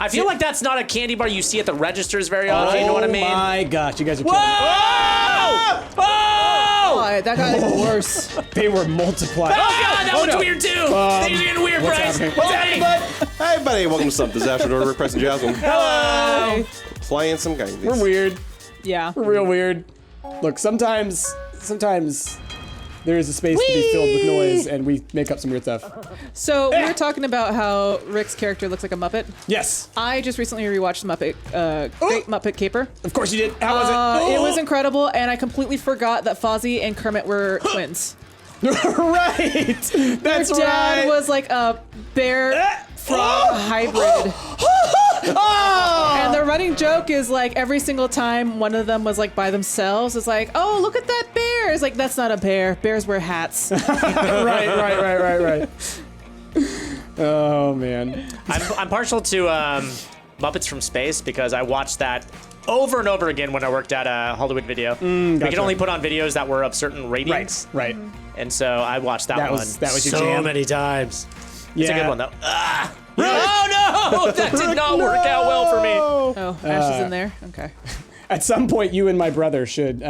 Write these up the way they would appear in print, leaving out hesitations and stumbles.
I feel like that's not a candy bar you see at the registers very often. You know what I mean? Oh my gosh, you guys are Whoa! killing me. Oh! That got even worse. They were multiplied. Oh god, that one's weird too. Things are getting weird, Bryce. happening? What's happening? Hey, buddy, welcome to Stumpt Disaster Order. Rick, Press, and Jasmine. Hello. Playing some candies. We're weird. Yeah. We're real weird. Look, sometimes there is a space to be filled with noise, and we make up some weird stuff. So we were talking about how Rick's character looks like a Muppet. Yes. I just recently rewatched Great Muppet Caper. Of course you did. How was it? It was incredible, and I completely forgot that Fozzie and Kermit were twins. Right. That's Their dad right. was like a bear frog hybrid. And the running joke is like every single time one of them was like by themselves, it's like, oh, look at that bear. It's like, that's not a bear. Bears wear hats. right. Oh man. I'm partial to Muppets from Space because I watched that over and over again when I worked at a Hollywood Video. We could only put on videos that were of certain ratings. Right. And so I watched that one that was your so jam. many times. Yeah. It's a good one though. Oh no! That did not work out well for me. Oh, Ash is in there? Okay. At some point, you and my brother should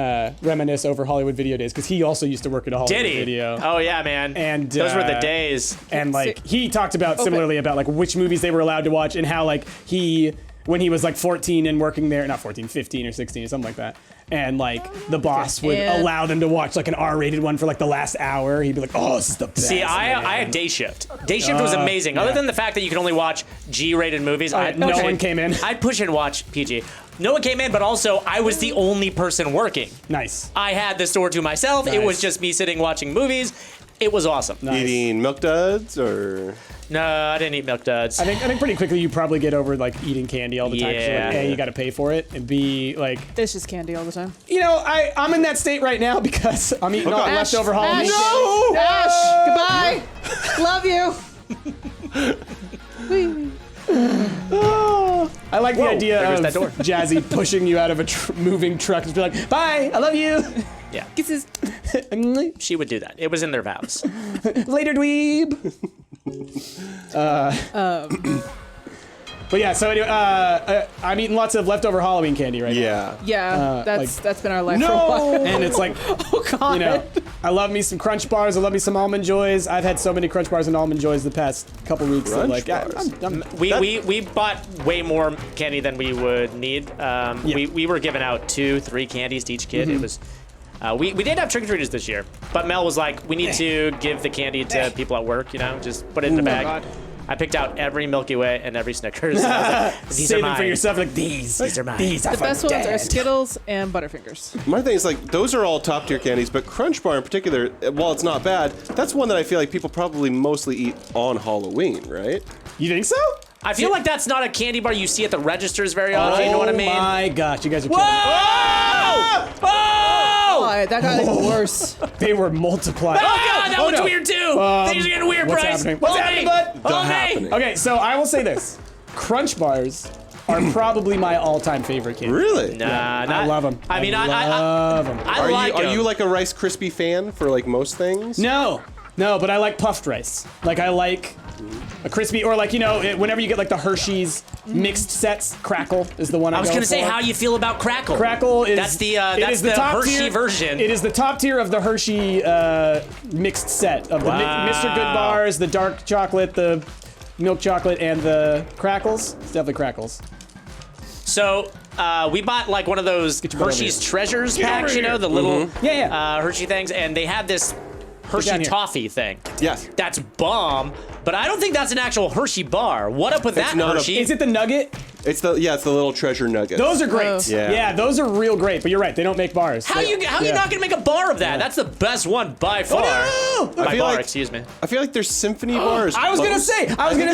reminisce over Hollywood Video days because he also used to work at a Hollywood Did he? Video. Oh yeah, man. And those were the days. And like he talked about similarly about like which movies they were allowed to watch and how like when he was like 14 and working there, not 14, 15 or 16 or something like that. And like the boss would allow them to watch like an R-rated one for like the last hour. He'd be like, "Oh, this is the best." See, I had day shift. Day shift was amazing. Yeah. Other than the fact that you could only watch G-rated movies, no one came in. I'd push and watch PG. No one came in, but also I was the only person working. Nice. I had the store to myself. It was just me sitting watching movies. It was awesome. Nice. Eating Milk Duds or? No, I didn't eat Milk Duds. I think pretty quickly you probably get over like eating candy all the time. So, like, A, you got to pay for it, and B, like It's just candy all the time. you know, I'm in that state right now because I'm eating all the Ash, leftover Halloween. Ash, goodbye. Love you. I like the idea there goes of that door. Jazzy pushing you out of a moving truck and be like, "Bye, I love you." Yeah, Kisses. she would do that. It was in their vows. Later, dweeb. But yeah, so anyway, I'm eating lots of leftover Halloween candy right now. Yeah, that's been our life for a No! while. And it's like, Oh God. you know, I love me some Crunch Bars. I love me some Almond Joys. I've had so many Crunch Bars and Almond Joys the past couple weeks. Crunch Like, Bars. We bought way more candy than we would need. We were giving out 2-3 candies to each kid. It was. We did have trick-or-treaters this year, but Mel was like, we need to give the candy to people at work, you know, just put it in a bag. God. I picked out every Milky Way and every Snickers. And I was like, these Save are them mine. for yourself. Like these are mine. These are The best ones are dead. Skittles and Butterfingers. My thing is like those are all top tier candies, but Crunch Bar in particular, while it's not bad, that's one that I feel like people probably mostly eat on Halloween, right? You think so? I feel like that's not a candy bar you see at the registers very often. You know what I mean? Oh my gosh, you guys are Whoa! killing me. Oh! That got even worse. They were multiplied. Oh god, that one's no. weird too. Things are getting weird, What's Bryce. happening? What's happening, bud? Hold me. happening. Okay, so I will say this. Crunch Bars are probably my all-time favorite candy. Really? Nah, I love them. I mean, love them. I like Are them. you like a Rice Krispie fan for like most things? No, but I like puffed rice. Like I like a crispy, or like, you know, whenever you get like the Hershey's mixed sets, Crackle is the one I was go gonna say for. how you feel about Crackle. Crackle is that's the top Hershey tier, version. It is the top tier of the Hershey mixed set of the Mr. Good bars, the dark chocolate, the milk chocolate, and the Crackles. It's definitely Crackles. So we bought like one of those your butt over Hershey's here. Treasures packs, you know, the little Yeah. Hershey things, and they had this Hershey down here. toffee thing. Yes. That's bomb, but I don't think that's an actual Hershey bar. What up with that not a- Hershey? Is it the Nugget? It's the little treasure nugget. Those are great. Oh. Yeah. Those are real great. But you're right, they don't make bars. How you not gonna make a bar of that? That's the best one by far. Oh, no! By feel bar, like- excuse me. I feel like their symphony bars. I was gonna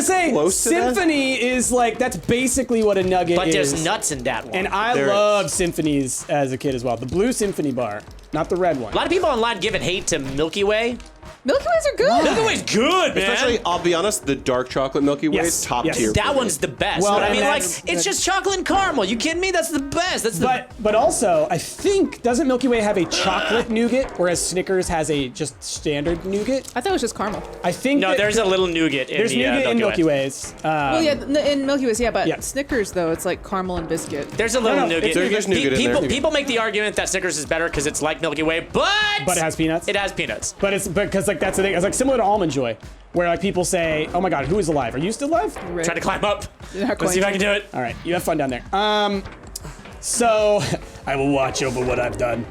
say, close to that. Symphony is like, that's basically what a nugget But is. there's nuts in that one. And I There loved symphonies as a kid as well. The blue symphony bar, not the red one. A lot of people online giving hate to Milky Way. Milky Ways are good. Milky Way's good, man. Especially, I'll be honest, the dark chocolate Milky Way Yes, is top yes. tier. that for me. one's the best. Well, But I and mean, like, that's- it's just chocolate and caramel. You kidding me? That's the best. That's the But also, I think, doesn't Milky Way have a chocolate nougat, whereas Snickers has a just standard nougat? I thought it was just caramel. I think No, that there's a little nougat in there's the nougat in Milky Way. Ways. Well, yeah, in Milky Ways, yeah, but Yeah. Snickers though, it's like caramel and biscuit. There's a little no, nougat. there's nougat in people, there. people make the argument that Snickers is better because it's like Milky Way, but But it has peanuts? It has peanuts. But it's because like that's the thing. It's like similar to Almond Joy, where like people say, "Oh my God, who is alive? Are you still alive?" Rick. Try to climb up. Not Let's quite. see if I can do it. All right, you have fun down there. So I will watch over what I've done.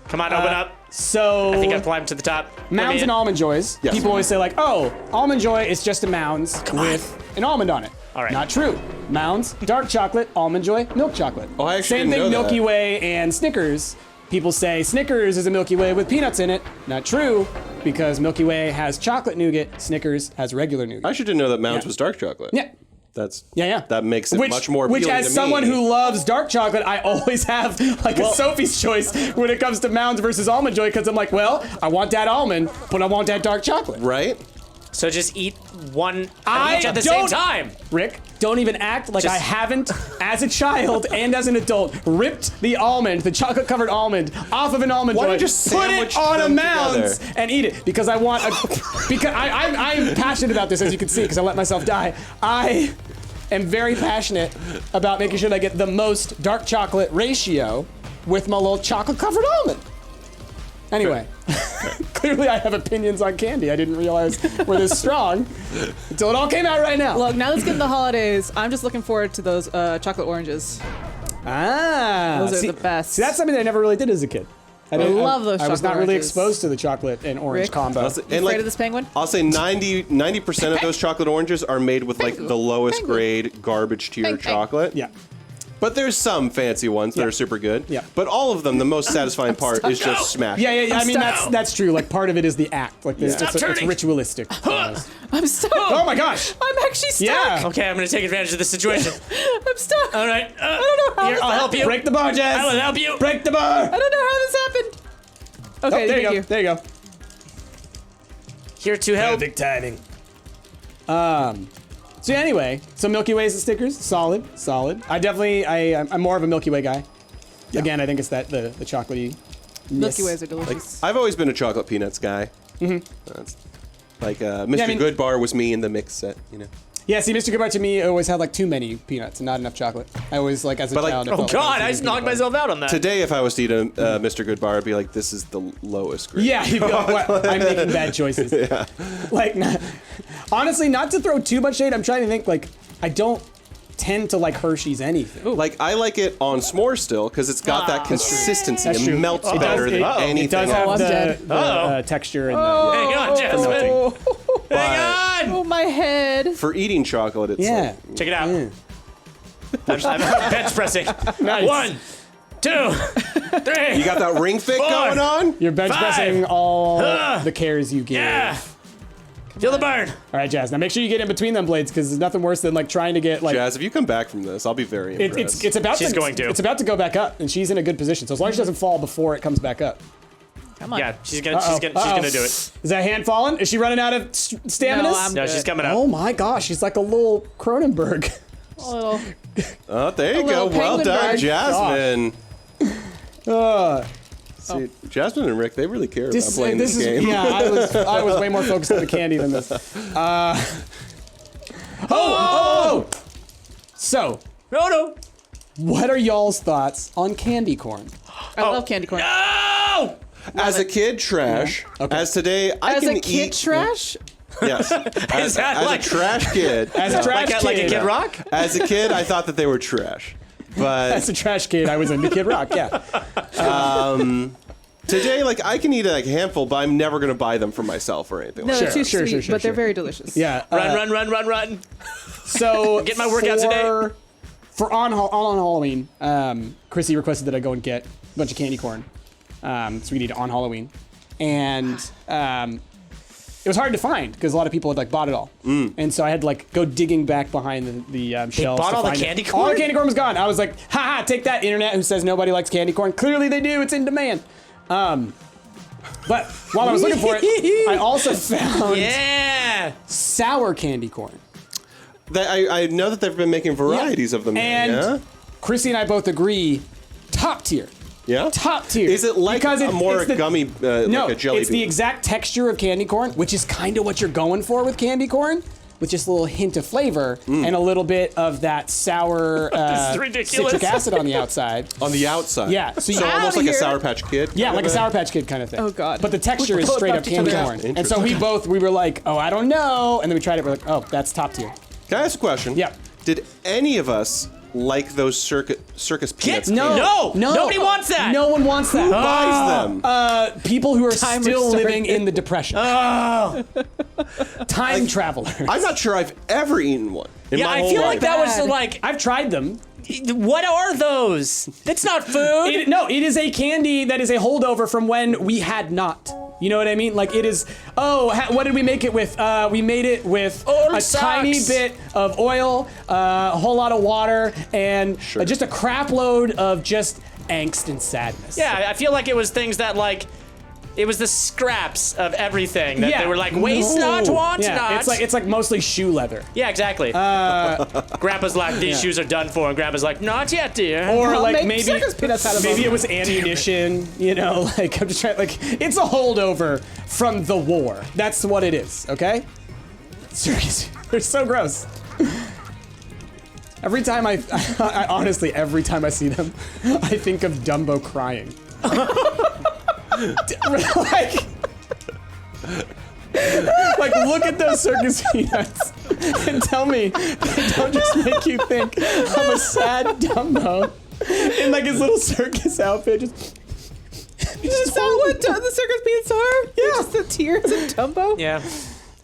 Come on, open up. So I think I've climbed to the top. Mounds and Almond Joys. Yes. People always say like, "Oh, Almond Joy is just a Mounds with an almond on it." All right. Not true. Mounds, dark chocolate, Almond Joy, milk chocolate. Oh, I actually Same didn't thing, know Milky that. Way and Snickers. People say Snickers is a Milky Way with peanuts in it. Not true, because Milky Way has chocolate nougat, Snickers has regular nougat. I should know that Mounds Yeah. was dark chocolate. Yeah. That's Yeah. That makes it much more Which, appealing as to someone me. who loves dark chocolate, I always have like a Sophie's choice when it comes to Mounds versus Almond Joy, because I'm like, well, I want that almond, but I want that dark chocolate. right? So just eat one of I each at the same don't- time. Rick, don't even act like Just- I haven't, as a child and as an adult, ripped the almond, the chocolate-covered almond, off of an almond Why joy, don't you just put it sandwich on a them Mounds, together? and eat it because I want a. Because I'm passionate about this, as you can see, because I let myself die. I am very passionate about making sure that I get the most dark chocolate ratio with my little chocolate-covered almond. Anyway, clearly I have opinions on candy. I didn't realize were this strong until it all came out right now. Look, now let's get in the holidays. I'm just looking forward to those chocolate oranges. Ah, Those are the best. See, that's something that I never really did as a kid. I love those I was not chocolate really oranges. exposed to the chocolate and orange Rick? combo. And Afraid of this penguin? I'll say 90% of those chocolate oranges are made with like the lowest Penguin. grade garbage tier Penguin. chocolate. Yeah. But there's some fancy ones that Yeah. are super good. Yeah. But all of them, the most satisfying part is just smashing. Yeah. I mean, stuck. that's true. Like part of it is the act. Like Yeah. it's, Stop it's turning. ritualistic. I'm stuck. Oh my gosh. I'm actually stuck. Yeah. Okay, I'm gonna take advantage of this situation. I'm stuck. All right. I don't know how Here, this I'll help happened. you. Break the bar, Jazz. I will help you. Break the bar. I don't know how this happened. Okay, Oh, there you thank go. There you go. Here to help. Perfect timing. So anyway, so Milky Ways and Snickers, solid. I'm more of a Milky Way guy. Again, I think it's that the chocolatey. Milky Ways are delicious. I've always been a chocolate peanuts guy. Mm-hmm. That's like Mr. I mean- Goodbar was me in the mix set, you know. Yeah, see, Mr. Goodbye to me always had like too many peanuts and not enough chocolate. I always like as a But, like, child. oh, felt like God, I was just eating knocked peanut butter. myself out on that. Today, if I was to eat a Mr. Goodbar, I'd be like, this is the lowest grade. Yeah, you'd be like, what? I'm making bad choices. Yeah. Like, honestly, not to throw too much shade, I'm trying to think, like, I don't tend to like Hershey's anything. Like, I like it on s'mores still, because it's got that consistency. That's It true. melts It better does- than it- anything It does else. have I'm dead. the texture and Hang on, Jasmine. Hang Oh, on. my head. For eating chocolate, it's yeah. like, Check it out. Yeah. I'm bench pressing. Nice. 1, 2, 3. you got that ring fit Four. going on? You're bench Five. pressing all the cares you give. Yeah. Feel the burn. All right, Jazz. Now make sure you get in between them blades because there's nothing worse than like trying to get like. Jazz, if you come back from this, I'll be very impressed. It's about She's to, going to. It's about to go back up, and she's in a good position. So as long as she doesn't fall before it comes back up. Come on. Yeah, she's gonna do it. Is that hand falling? Is she running out of stamina? No, I'm No, good. she's coming Oh up. my gosh, she's like a little Cronenberg. A little. Oh, there you go. little Well penguin done, bird. Jasmine. See, Jasmine and Rick, they really care about playing this game. Yeah, I was way more focused on the candy than this. So, No. what are y'all's thoughts on candy corn? I love candy corn. No. As a kid, trash. Okay. As today, I As can a kid, eat. trash. Yes. As that like- a trash kid. As a trash kid, Like a Kid Rock? As a kid, I thought that they were trash. But As a trash kid, I was into Kid Rock. Yeah. today, like, I can eat like a handful, but I'm never going to buy them for myself or anything No, like they're Sure, too sure, sweet, sure, sure, but they're sure. very delicious. Yeah. Run. So Get my workouts today. For on Halloween, Chrissy requested that I go and get a bunch of candy corn. So we need it on Halloween, and it was hard to find because a lot of people had like bought it all, and so I had to like go digging back behind the shelves. bought to all the find candy it. All corn? the candy corn was gone. I was like, haha, take that, internet who says nobody likes candy corn. Clearly they do. It's in demand. But while I was looking for it, I also found Yeah. sour candy corn. I know that they've been making varieties of them. And yeah? Chrissy and I both agree, top tier. Yeah? Top tier. Is it like Because a more it's the- gummy, No, like a jelly it's the bean? exact texture of candy corn, which is kind of what you're going for with candy corn, with just a little hint of flavor and a little bit of that sour This is ridiculous. citric acid on the outside. On the outside. Yeah, so you- almost like Outta a here. Sour Patch Kid. Yeah, kind like of a Sour Patch Kid kind of thing. Oh, God. But the texture is Both straight up up to candy each other. corn. And so we were like, oh, I don't know. And then we tried it, we're like, oh, that's top tier. Can I ask a question? Yeah. Did any of us like those circus peanuts? No. Nobody wants that. No one wants that. Who buys them? People who are Timer still started. living in the Depression. Time travelers. I'm not sure I've ever eaten one in Yeah, my I whole feel life. like that was Bad. like, I've tried them. what are those? That's not food. It is a candy that is a holdover from when we had not. You know what I mean? Like it is. Oh, what did we make it with? We made it with a tiny bit of oil, a whole lot of water, and just a crap load of just angst and sadness. Yeah, I feel like it was things that like, it was the scraps of everything that they were like, waste not, want not. It's like mostly shoe leather. Yeah, exactly. Grandpa's like, these shoes are done for, and Grandpa's like, not yet, dear. Or I'll like make maybe circus peanuts out of maybe them. it was ammunition, you know, like I'm just trying like it's a holdover from the war. That's what it is, okay? Circus, they're so gross. Every time I honestly, every time I see them, I think of Dumbo crying. like look at those circus peanuts and tell me they don't just make you think of a sad Dumbo in like his little circus outfit. Is that what the circus peanuts are? Yeah. Just the tears of Dumbo? Yeah.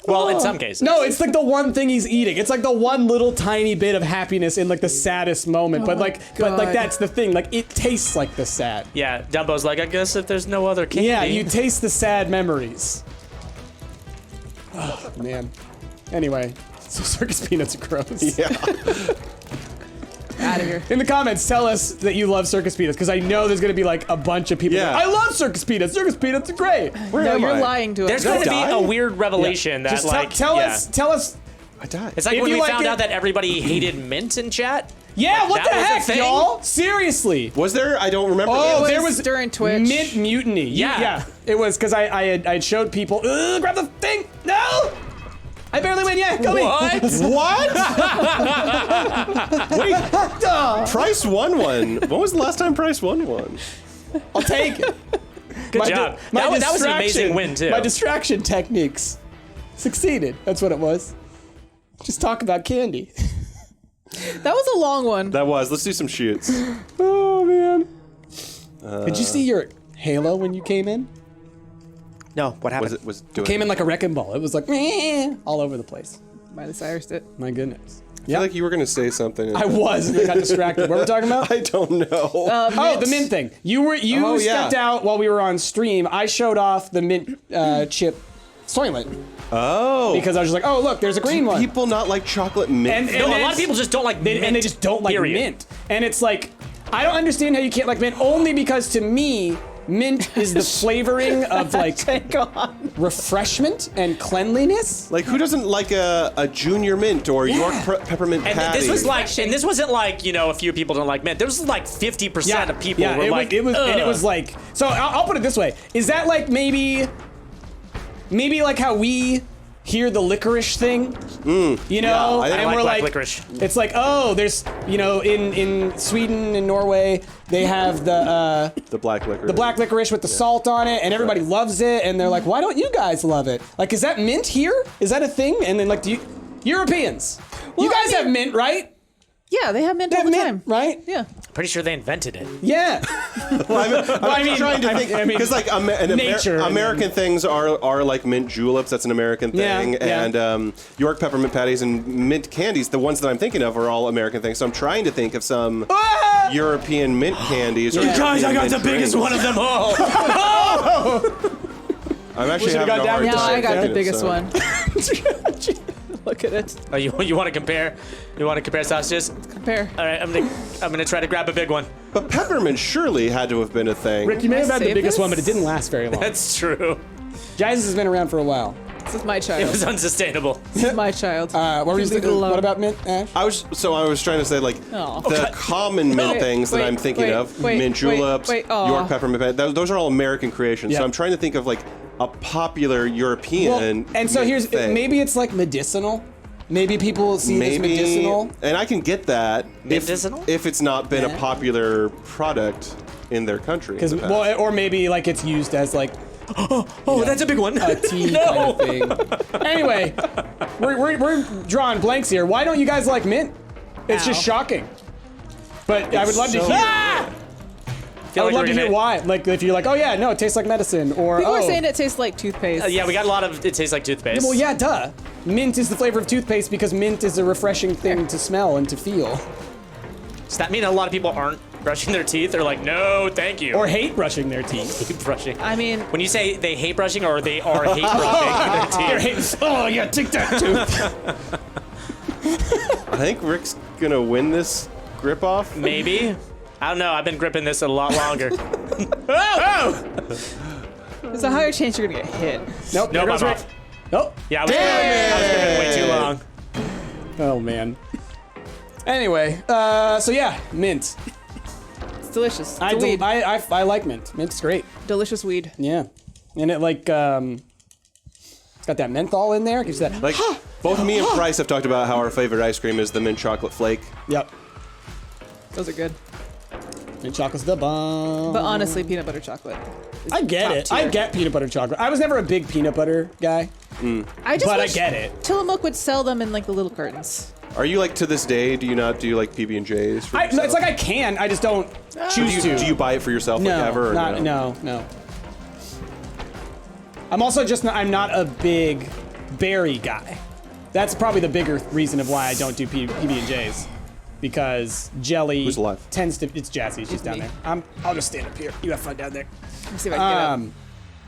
Well, in some cases. No, it's like the one thing he's eating. It's like the one little tiny bit of happiness in like the saddest moment. But like God. that's the thing. Like it tastes like the sad. Yeah, Dumbo's like, I guess if there's no other candy. Yeah, you taste the sad memories. Oh, man. Anyway, so circus peanuts are gross. Yeah. Out of here. In the comments, tell us that you love circus peanuts, because I know there's gonna be like a bunch of people. Yeah. That, I love circus peanuts. Circus peanuts are great. Where No, am you're I? lying to us. There's going to be die? a weird revelation that Just like, tell yeah. us. I died. It's like if when you we like found it- out that everybody hated mint in chat. Yeah, Like, what that the was a heck, thing? y'all? Seriously. Was there? I don't remember. Oh, that. there was during Twitch. Mint Mutiny. Yeah. It was because I had showed people. Grab the thing. No. I barely win. Yeah, go me. What? What? Wait. Price won one. When was the last time Price won one? I'll take it. Good job. That was an amazing win, too. My distraction techniques succeeded. That's what it was. Just talk about candy. That was a long one. That was. Let's do some shoots. Oh man. Did you see your halo when you came in? No, what happened? Was it doing? Came in like a wrecking ball. It was like all over the place. Miley Cyrus did. My goodness. I feel like you were gonna say something. I was, and I got distracted. What were we talking about? I don't know. Oh, the mint thing. You Oh, yeah. stepped out while we were on stream. I showed off the mint chip soylent Oh. because I was just like, oh look, there's a green one. People not like chocolate mint. And No, a it's- lot of people just don't like mint. and they just don't like period. mint. And it's like, I don't understand how you can't like mint, only because to me, mint is the flavoring of like Take on. refreshment and cleanliness. Like, who doesn't like a junior mint or York peppermint And patty? this was like, and this wasn't like, you know, a few people don't like mint. There was like 50% of people were it like, was, and it "Ugh." was like, so I'll put it this way: is that like maybe like how we hear the licorice thing, you know, I and like we're black like, licorice. it's like, oh, there's, you know, in Sweden and Norway they have the black liquor. the black licorice with the salt on it, and everybody loves it, and they're like, why don't you guys love it? Like, is that mint here? Is that a thing? And then like, do you Europeans? Well, you guys I mean- have mint, right? Yeah, they have mint They all have the mint, time. right? Yeah. Pretty sure they invented it. Yeah. I'm mean, trying to I- think I mean, because like nature and American things are like mint juleps. That's an American thing, Yeah, yeah. and York peppermint patties and mint candies. The ones that I'm thinking of are all American things. So I'm trying to think of some Ah! European mint candies. Or You guys, I European got the mint biggest drinks. one of them all. I'm actually should've having gone a hard down No, time I got the saying it, biggest so. one. Look look at it. Oh, you want to compare? You want to compare sausages? Compare. All right, I'm gonna try to grab a big one. But peppermint surely had to have been a thing. Rick, you may have had the save biggest this? one, but it didn't last very long. That's true. Jazz has been around for a while. This is my It child. was unsustainable. This is my child. What were you Leave it thinking? alone. What about mint, Ash? I was trying to say like Oh. the common mint Wait, things that wait, I'm thinking wait, of, wait, mint juleps, wait, aw. York peppermint, those are all American creations. Yeah. So I'm trying to think of like a popular European. And so mint here's thing. maybe it's like medicinal. Maybe people see it as medicinal. and I can get that Medicinal? if it's not been Yeah. a popular product in their country. in the past. Well, or maybe like it's used as like Oh, that's a big one. a tea kind of thing. Anyway, we're drawing blanks here. Why don't you guys like mint? It's just Ow. shocking. But I would love to so hear. weird. I would love to hear why. Like if you're like, oh yeah, no, it tastes like medicine, or People oh, are saying it tastes like toothpaste. Yeah, we got a lot of. It tastes like toothpaste. well, yeah, duh. Mint is the flavor of toothpaste because mint is a refreshing thing to smell and to feel, Does that mean a lot of people aren't brushing their teeth? They're like, no, thank you. or hate brushing their teeth. hate brushing. I mean, When you say they hate brushing or they are hate brushing their teeth. Oh yeah, take that tooth. I think Rick's gonna win this grip off. Maybe. I don't know. I've been gripping this a lot longer. there's a higher chance you're gonna get hit. Nope. No, there goes I'm Rick. off. Oh. Yeah, I was gripping way too long. Oh man. Anyway, so yeah, mint. It's delicious. It's I a weed. like mint. Mint's great. Delicious weed. Yeah, and it like it's got that menthol in there. Gives you that. Like both me and Price have talked about how our favorite ice cream is the mint chocolate flake. Yep. Those are good. Mint chocolate's the bomb. But honestly, peanut butter chocolate. is I get top it. I tier. get peanut butter chocolate. I was never a big peanut butter guy, I just but I wish get it. Tillamook would sell them in like the little cartons. Are you like to this day? Do you not do like PB&J's? For No, yourself? it's like I can. I just don't choose to. Do you buy it for yourself No, like ever? Or not, no. I'm also just not, I'm not a big berry guy. That's probably the bigger reason of why I don't do PB&J's. Because jelly Who's alive? tends to, it's Jazzy, she's down me. there. I'll just stand up here. You have fun down there. Let me see if I can get up.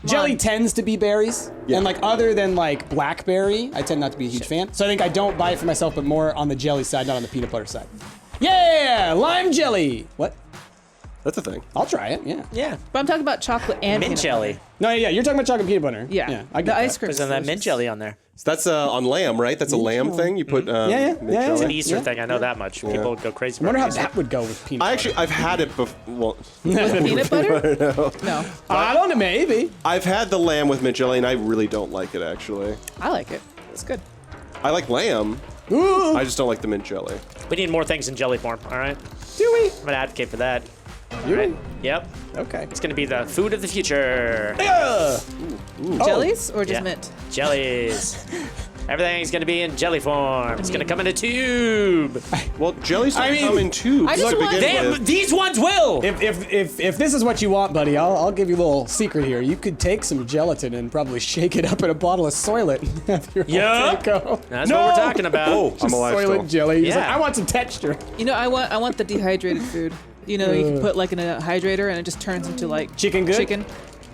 Jelly on. tends to be berries, Yeah. and like other than like blackberry, I tend not to be a huge fan. So I think I don't buy it for myself, but more on the jelly side, not on the peanut butter side. Yeah, lime jelly. What? That's a thing. I'll try it. Yeah. Yeah. But I'm talking about chocolate and Mint peanut jelly. butter. No, yeah, you're talking about chocolate peanut butter. Yeah. I get the that. ice cream. There's that mint jelly on there. So that's on lamb, right? That's a lamb thing. You put Yeah. mint Yeah. jelly? It's an Easter Yeah. thing. I know that much. People go crazy. I wonder how Easter. that would go with peanut butter. I've had it before. Well, Peanut butter? No. I don't know, maybe. I've had the lamb with mint jelly, and I really don't like it actually. I like it. It's good. I like lamb. Ooh, I just don't like the mint jelly. We need more things in jelly form. All right. do we? I'm gonna advocate for that. You? Yep. Okay. It's gonna be the food of the future. Yeah. Jellies or just Yeah. mint? Jellies. Everything's gonna be in jelly form. It's gonna come in a tube. Well, jellies don't I mean, come in tubes I just to want- begin with. These ones will. If this is what you want, buddy, I'll give you a little secret here. You could take some gelatin and probably shake it up in a bottle of Soylent and have your whole Yup. day go. That's what we're talking about. Oh, I'm Just alive Soylent still. jelly. He's like, Yeah. I want some texture. You know, I want the dehydrated food. You know, you can put like in a hydrator and it just turns into like Chicken good? Chicken.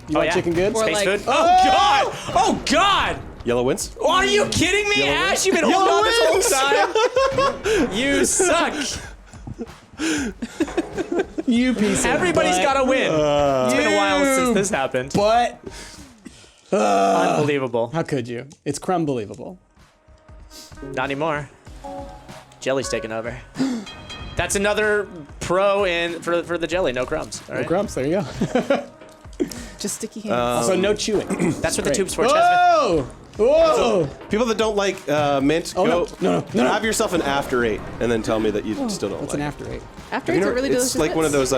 You Oh, want yeah. chicken good? Or Space like- food. Oh God! Oh God! Yellow wins. Are you kidding me, Yellow Ash? You've been holding on this whole time. You suck. You piece of Everybody's butt. got to win. It's been a while since You this happened. But Unbelievable. how could you? It's crumb-believable. Not anymore. Jelly's taking over. That's another pro in for the jelly. No crumbs. All No right. crumbs, there you go. Just sticky hands. Also, no chewing. That's what the Great. tube's for, Chesman. Whoa! Whoa! People that don't like mint, Oh, go no. have yourself an after 8, and then tell me that you still don't What's like an it. after 8? After You it's know, a really delicious. it's like one of those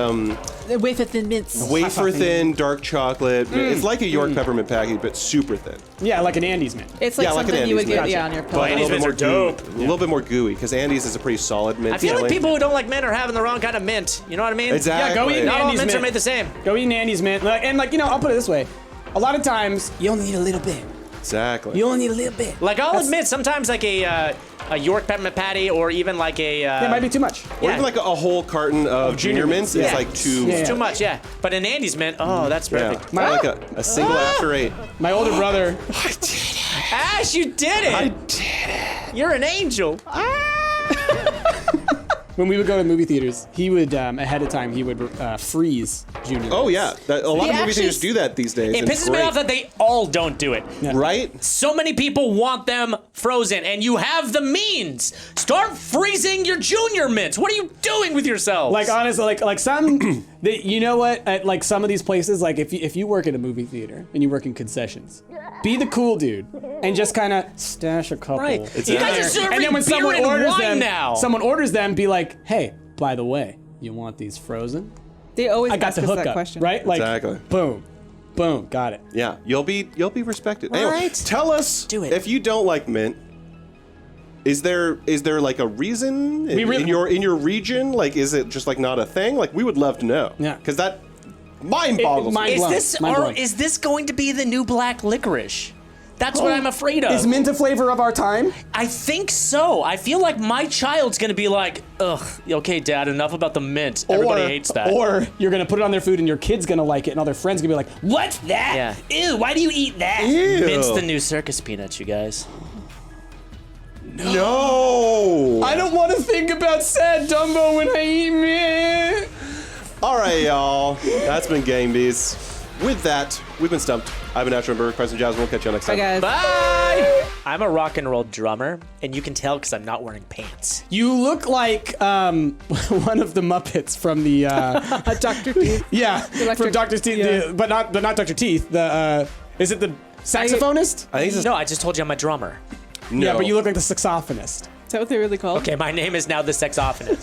wafer thin mints. wafer thin dark chocolate. It's like a York peppermint package, but super thin. Yeah, like an Andes mint. It's like Yeah, like an something you would Andes get mint. on your Boy, plate. Andes mints are dope. A little bit more gooey because Andes is a pretty solid mint. I feel like jelly. people who don't like mint are having the wrong kind of mint. You know what I mean? Exactly. Yeah, go eat Not all Andes mints mint. are made the same. Go eat an Andes mint. And I'll put it this way. A lot of times, you only need a little bit. Exactly. You only need a little bit. Like I'll That's- admit, sometimes like a York peppermint patty or even like a It might be too much. Or yeah. even like a whole carton of junior mints is Yeah. like too. Yeah. too much, yeah. But an Andes mint, oh, that's Yeah. perfect. Like a single after 8. My older brother, Ash, you did it! I did it. You're an angel. When we would go to movie theaters, he would ahead of time he would freeze Junior. Oh yeah, a lot of movie actually- theaters do that these days. It and it's pisses me great. off that they all don't do it. Right? So many people want them frozen, and you have the means. Start freezing your junior mints. What are you doing with yourselves? Like honestly, like some, you know what? At, like some of these places, like if you work at a movie theater and you work in concessions, be the cool dude and just kind of stash a couple. Right. You guys are serving and then when beer someone and orders wine them, now. someone orders them, be like, hey, by the way, you want these frozen? They always I got ask the us that hookup, question. right? Like, Exactly. boom, boom, got it. Yeah, you'll be respected. Anyway, Right. tell us Do it. if you don't like mint. Is there like a reason in your region? Like, is it just like not a thing? Like, we would love to know. Yeah. Because that mind boggles. mind is blown, this mind blown. is this going to be the new black licorice? That's what I'm afraid of. Is mint a flavor of our time? I think so. I feel like my child's gonna be like, ugh, okay, Dad, enough about the mint. Everybody hates that. Or you're gonna put it on their food and your kid's gonna like it, and all their friends gonna be like, "What's that? Yeah. Ew! Why do you eat that?" Ew. Mint's the new circus peanuts, you guys. No. I don't want to think about sad Dumbo when I eat mint. All right, y'all. That's been Game Bees. With that, we've been stumped. I've been Asher and Burke, Preston Jasmine. We'll catch you next Bye, time. guys. Bye! I'm a rock and roll drummer, and you can tell because I'm not wearing pants. You look like one of the Muppets from the Dr. Teeth. yeah Electric- from Dr. Teeth, yeah. but not Dr. Teeth. The is it the saxophonist? I think this No, I just told you I'm a drummer. no. Yeah, but you look like the saxophonist. Is that what they really called? Okay, my name is now the sexophonist.